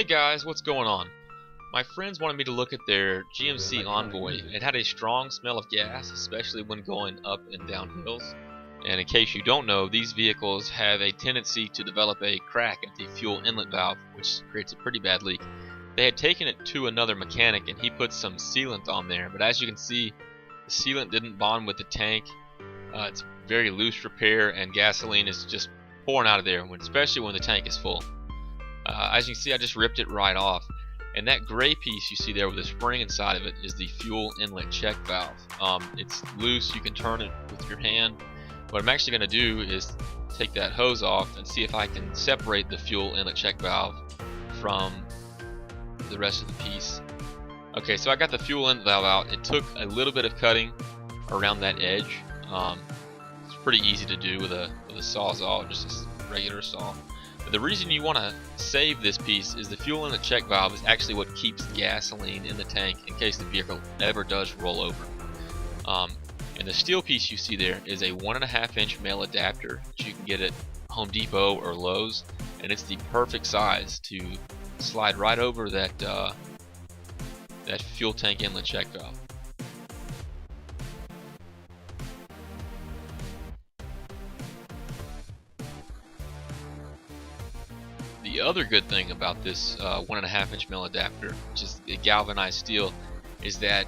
Hey guys, what's going on? My friends wanted me to look at their GMC Envoy. It had a strong smell of gas, especially when going up and down hills. And in case you don't know, these vehicles have a tendency to develop a crack at the fuel inlet valve, which creates a pretty bad leak. They had taken it to another mechanic and he put some sealant on there, but as you can see, the sealant didn't bond with the tank. It's very loose repair and gasoline is just pouring out of there, especially when the tank is full. As you can see, I just ripped it right off, and that gray piece you see there with the spring inside of it is the fuel inlet check valve. It's loose, you can turn it with your hand. What I'm actually going to do is take that hose off and see if I can separate the fuel inlet check valve from the rest of the piece. Okay, so I got the fuel inlet valve out. It took a little bit of cutting around that edge. It's pretty easy to do with a sawzall, just a regular saw. But the reason you want to save this piece is the fuel inlet check valve is actually what keeps gasoline in the tank in case the vehicle ever does roll over. And the steel piece you see there is a 1.5-inch male adapter that you can get at Home Depot or Lowe's, and it's the perfect size to slide right over that that fuel tank inlet check valve. The other good thing about this 1.5-inch male adapter, which is a galvanized steel, is that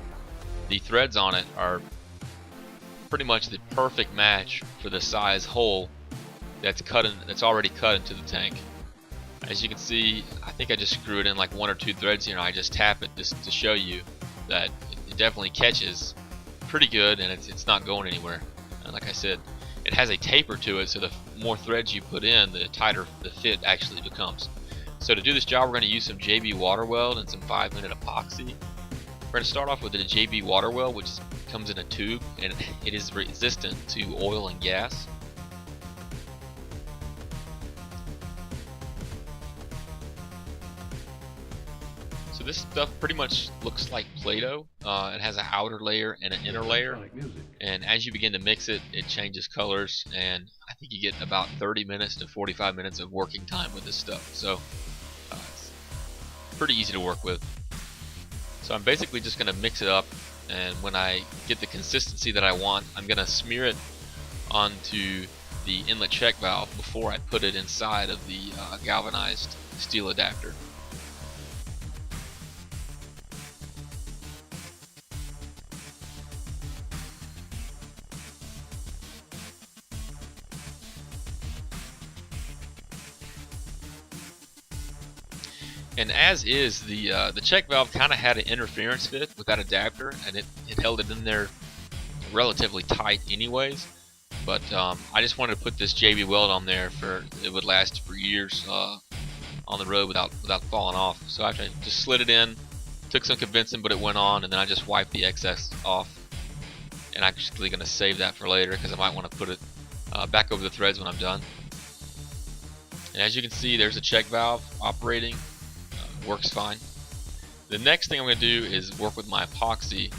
the threads on it are pretty much the perfect match for the size hole that's already cut into the tank. As you can see, I think I just screwed in like 1 or 2 threads here, and I just tap it just to show you that it definitely catches pretty good, and it's not going anywhere. And like I said, it has a taper to it, so the more threads you put in, the tighter the fit actually becomes. So to do this job, we're going to use some JB water weld and some 5-minute epoxy. We're going to start off with the JB water weld, which comes in a tube, and it is resistant to oil and gas. So this stuff pretty much looks like Play-Doh. It has an outer layer and an inner layer, and as you begin to mix it, it changes colors, and I think you get about 30 minutes to 45 minutes of working time with this stuff. So it's pretty easy to work with. So I'm basically just going to mix it up, and when I get the consistency that I want, I'm going to smear it onto the inlet check valve before I put it inside of the galvanized steel adapter. And as is, the check valve kind of had an interference fit with that adapter, and it held it in there relatively tight anyways. But I just wanted to put this JB weld on there for it would last for years on the road without falling off. So I just slid it in, took some convincing, but it went on, and then I just wiped the excess off. And I'm actually going to save that for later because I might want to put it back over the threads when I'm done. And as you can see, there's a check valve operating. Works fine. The next thing I'm going to do is work with my epoxy.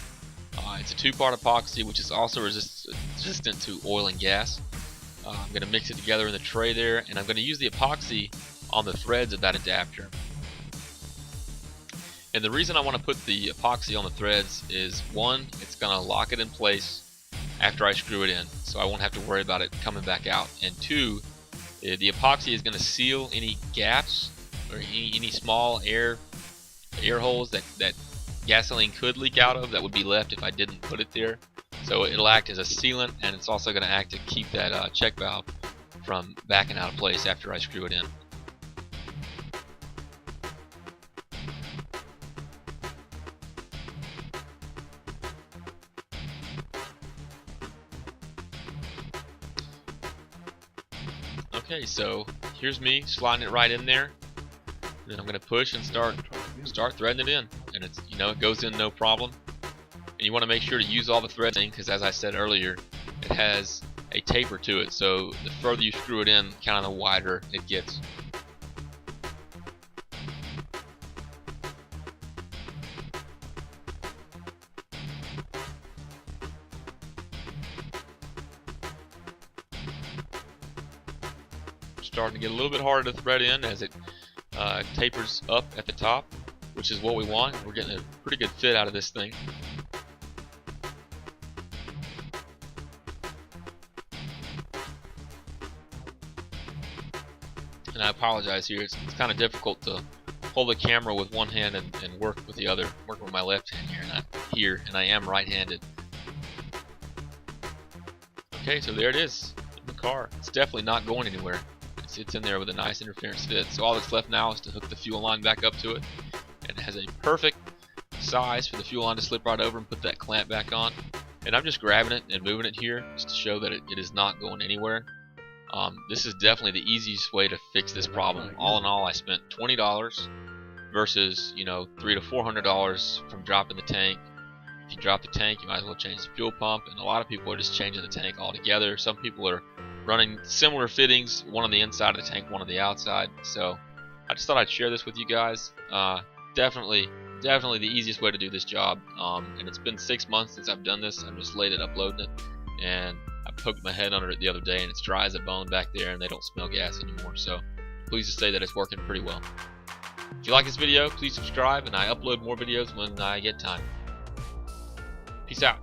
It's a 2-part epoxy, which is also resistant to oil and gas. I'm going to mix it together in the tray there, and I'm going to use the epoxy on the threads of that adapter. And the reason I want to put the epoxy on the threads is, 1, it's going to lock it in place after I screw it in, so I won't have to worry about it coming back out. And 2, the epoxy is going to seal any gaps or any small air holes that gasoline could leak out of that would be left if I didn't put it there. So it'll act as a sealant, and it's also going to act to keep that check valve from backing out of place after I screw it in. Okay, so here's me sliding it right in there. Then I'm going to push and start threading it in, and it's, it goes in no problem. And you want to make sure to use all the threads in, because as I said earlier, it has a taper to it, so the further you screw it in, kind of the wider it gets. Starting to get a little bit harder to thread in as it tapers up at the top, which is what we want. We're getting a pretty good fit out of this thing. And I apologize here, it's kind of difficult to hold the camera with one hand and work with the other. I'm working with my left hand here, and I am right-handed. Okay, so there it is in the car. It's definitely not going anywhere. It's in there with a nice interference fit. So all that's left now is to hook the fuel line back up to it, and it has a perfect size for the fuel line to slip right over and put that clamp back on. And I'm just grabbing it and moving it here just to show that it is not going anywhere. This is definitely the easiest way to fix this problem. All in all, I spent $20 versus, you know, $300 to $400 from dropping the tank. If you drop the tank, you might as well change the fuel pump, and a lot of people are just changing the tank altogether. Some people are running similar fittings, one on the inside of the tank, one on the outside. So I just thought I'd share this with you guys. Definitely the easiest way to do this job. And it's been 6 months since I've done this. I'm just late at uploading it, and I poked my head under it the other day, and it's dry as a bone back there, and they don't smell gas anymore. So pleased to say that it's working pretty well. If you like this video, please subscribe, and I upload more videos when I get time. Peace out.